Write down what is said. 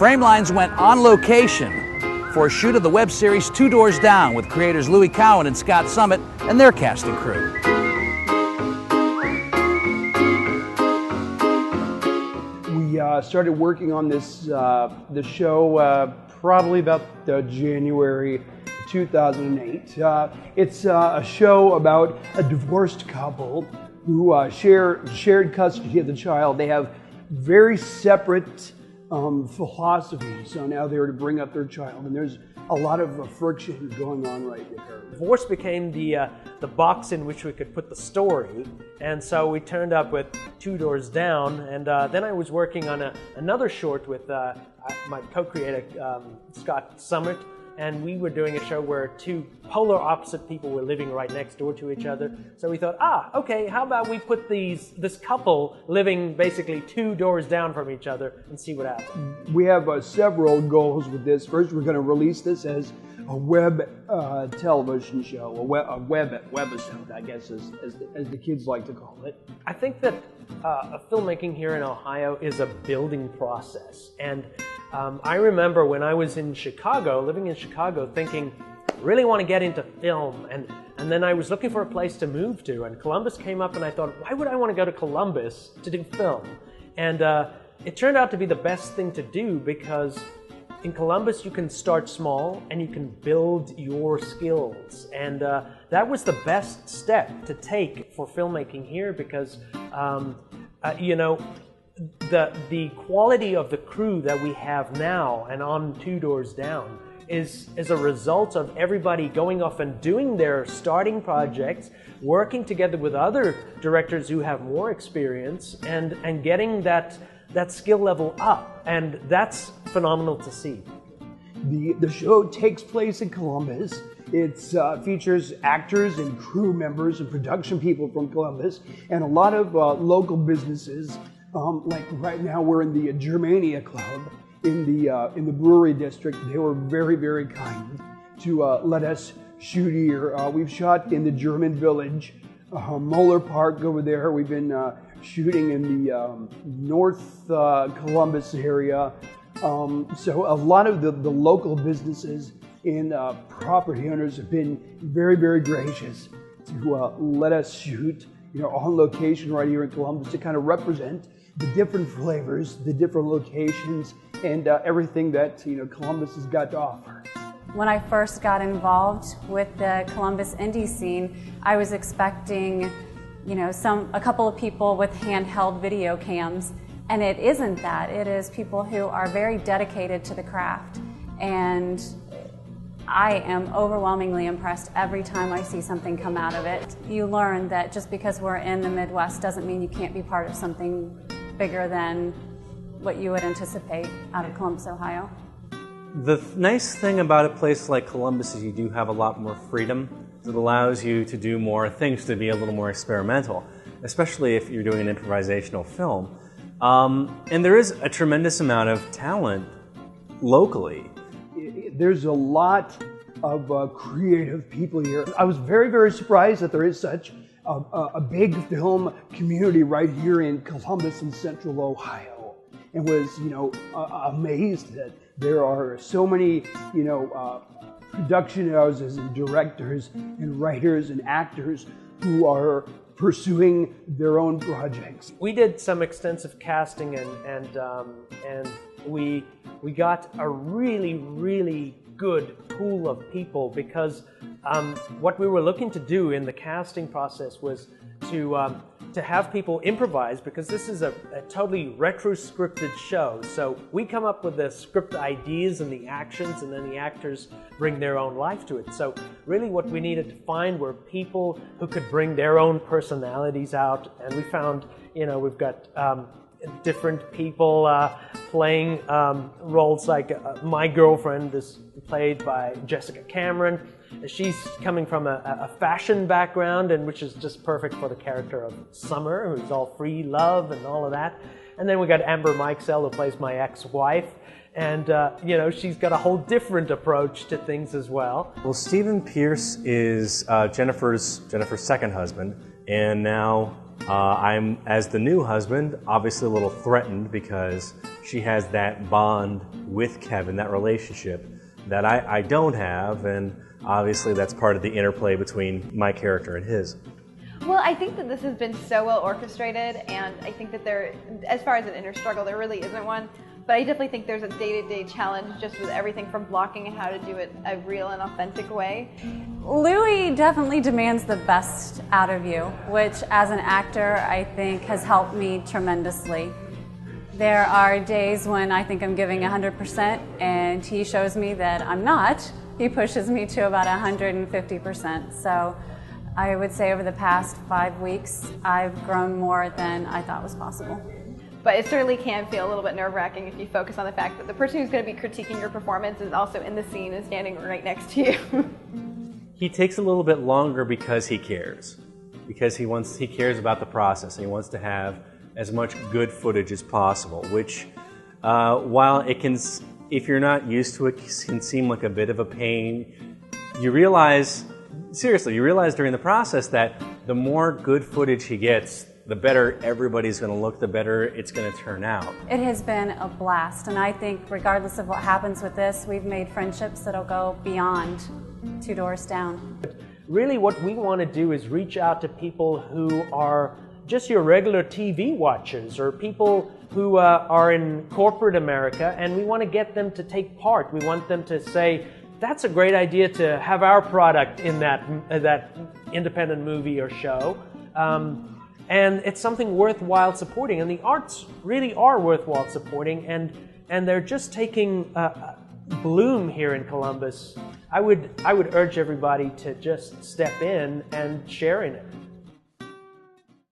Framelines went on location for a shoot of the web series Two Doors Down with creators Louie Cowan and Scott Summit and their casting crew. We started working on this the show probably about January 2008. It's a show about a divorced couple who shared custody of the child. They have very separate philosophies on how they were to bring up their child, and there's a lot of friction going on right there. Divorce became the box in which we could put the story, and so we turned up with Two Doors Down, and then I was working on another short with my co-creator Scott Summit, and we were doing a show where two polar opposite people were living right next door to each other. So we thought, okay, how about we put this couple living basically 2 doors down from each other and see what happens. We have several goals with this. First, we're going to release this as a web television show, a webisode, I guess, as the kids like to call it. I think that filmmaking here in Ohio is a building process, and I remember when I was in Chicago, living in Chicago, thinking, really want to get into film, and then I was looking for a place to move to, and Columbus came up, and I thought, why would I want to go to Columbus to do film? And it turned out to be the best thing to do, because in Columbus you can start small and you can build your skills, and that was the best step to take for filmmaking here, because you know, the quality of the crew that we have now and on Two Doors Down is a result of everybody going off and doing their starting projects, working together with other directors who have more experience, and getting that skill level up, and that's phenomenal to see. The show takes place in Columbus. It features actors and crew members and production people from Columbus, and a lot of local businesses. Like right now, we're in the Germania Club in the brewery district. They were very, very kind to let us shoot here. We've shot in the German Village, Moeller Park over there. We've been shooting in the North Columbus area. So a lot of the local businesses and property owners have been very, very gracious to let us shoot, on location right here in Columbus, to kind of represent the different flavors, the different locations, and everything that Columbus has got to offer. When I first got involved with the Columbus indie scene, I was expecting, a couple of people with handheld video cams, and it isn't that. It is people who are very dedicated to the craft, and I am overwhelmingly impressed every time I see something come out of it. You learn that just because we're in the Midwest doesn't mean you can't be part of something bigger than what you would anticipate out of Columbus, Ohio. The nice thing about a place like Columbus is you do have a lot more freedom. It allows you to do more things, to be a little more experimental, especially if you're doing an improvisational film. And there is a tremendous amount of talent locally. There's a lot of creative people here. I was very, very surprised that there is such a big film community right here in Columbus and Central Ohio, and was amazed that there are so many production houses and directors and writers and actors who are pursuing their own projects. We did some extensive casting, and we got a really, really good pool of people, because what we were looking to do in the casting process was to have people improvise, because this is a totally retro-scripted show. So we come up with the script ideas and the actions, and then the actors bring their own life to it. So really what we needed to find were people who could bring their own personalities out, and we found, we've got different people playing roles, like my girlfriend is played by Jessica Cameron. She's coming from a fashion background, and which is just perfect for the character of Summer, who's all free love and all of that. And then we got Amber Mikesell, who plays my ex-wife, and she's got a whole different approach to things as well. Well, Stephen Pierce is Jennifer's second husband, and now I'm, as the new husband, obviously a little threatened because she has that bond with Kevin, that relationship that I don't have, and obviously that's part of the interplay between my character and his. Well, I think that this has been so well orchestrated, and I think that there, as far as an inner struggle, there really isn't one. But I definitely think there's a day-to-day challenge just with everything from blocking and how to do it a real and authentic way. Louie definitely demands the best out of you, which as an actor I think has helped me tremendously. There are days when I think I'm giving 100% and he shows me that I'm not. He pushes me to about 150%. So I would say over the past 5 weeks I've grown more than I thought was possible. But it certainly can feel a little bit nerve-wracking if you focus on the fact that the person who's going to be critiquing your performance is also in the scene and standing right next to you. He takes a little bit longer because he cares. Because he cares about the process, and he wants to have as much good footage as possible, which, while it can, if you're not used to it, can seem like a bit of a pain, you realize, seriously, you realize during the process that the more good footage he gets, the better everybody's going to look, the better it's going to turn out. It has been a blast, and I think regardless of what happens with this, we've made friendships that'll go beyond 2 doors down. Really what we want to do is reach out to people who are just your regular TV watchers, or people who are in corporate America, and we want to get them to take part. We want them to say, that's a great idea to have our product in that independent movie or show. And it's something worthwhile supporting, and the arts really are worthwhile supporting, and they're just taking bloom here in Columbus. I would urge everybody to just step in and share in it.